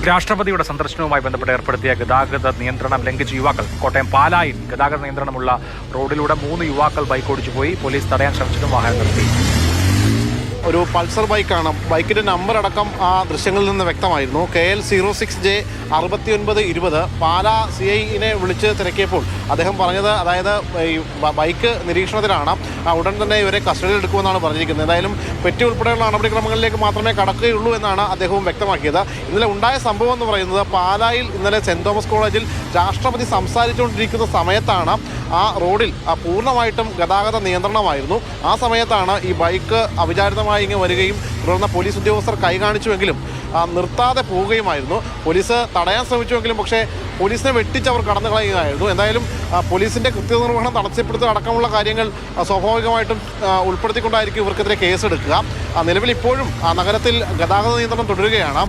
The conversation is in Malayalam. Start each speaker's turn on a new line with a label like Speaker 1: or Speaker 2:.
Speaker 1: രാഷ്ട്രപതിയുടെ സന്ദർശനവുമായി ബന്ധപ്പെട്ട് ഏർപ്പെടുത്തിയ ഗതാഗത നിയന്ത്രണം ലംഘിച്ച യുവാക്കൾ കോട്ടയം പാലായിൽ ഗതാഗത നിയന്ത്രണമുള്ള റോഡിലൂടെ 3 യുവാക്കൾ ബൈക്ക് ഓടിച്ചു പോയി. പോലീസ് തടയാൻ ശ്രമിച്ചിട്ടും വാഹനം നിർത്തി.
Speaker 2: ഒരു പൾസർ ബൈക്കാണ്. ബൈക്കിൻ്റെ നമ്പർ അടക്കം ആ ദൃശ്യങ്ങളിൽ നിന്ന് വ്യക്തമായിരുന്നു. KL 06J 6920. പാലാ CIനെ വിളിച്ച് തിരക്കിയപ്പോൾ അദ്ദേഹം പറഞ്ഞത്, അതായത് ഈ ബൈക്ക് നിരീക്ഷണത്തിലാണ്, ഉടൻ തന്നെ ഇവരെ കസ്റ്റഡിയിൽ എടുക്കുമെന്നാണ് പറഞ്ഞിരിക്കുന്നത്. എന്തായാലും പെറ്റി ഉൾപ്പെടെയുള്ള നടപടിക്രമങ്ങളിലേക്ക് മാത്രമേ കടക്കുകയുള്ളൂ എന്നാണ് അദ്ദേഹവും വ്യക്തമാക്കിയത്. ഇന്നലെ ഉണ്ടായ സംഭവം എന്ന് പറയുന്നത്, പാലായിൽ ഇന്നലെ സെൻറ് തോമസ് കോളേജിൽ രാഷ്ട്രപതി സംസാരിച്ചുകൊണ്ടിരിക്കുന്ന സമയത്താണ് ആ റോഡിൽ പൂർണ്ണമായിട്ടും ഗതാഗത നിയന്ത്രണമായിരുന്നു. ആ സമയത്താണ് ഈ ബൈക്ക് അവിചാരിതമായി ഇങ്ങനെ വരികയും തുടർന്ന് പോലീസ് ഉദ്യോഗസ്ഥർ കൈ കാണിച്ചുവെങ്കിലും നിർത്താതെ പോവുകയുമായിരുന്നു. പോലീസ് തടയാൻ ശ്രമിച്ചുവെങ്കിലും പക്ഷേ പോലീസിനെ വെട്ടിച്ച് അവർ കടന്നു കളയുകയായിരുന്നു. എന്തായാലും പോലീസിൻ്റെ കൃത്യനിർവഹണം തടസ്സപ്പെടുത്തുക അടക്കമുള്ള കാര്യങ്ങൾ സ്വാഭാവികമായിട്ടും ഉൾപ്പെടുത്തിക്കൊണ്ടായിരിക്കും ഇവർക്കെതിരെ കേസെടുക്കുക. നിലവിൽ ഇപ്പോഴും നഗരത്തിൽ ഗതാഗത നിയന്ത്രണം തുടരുകയാണ്.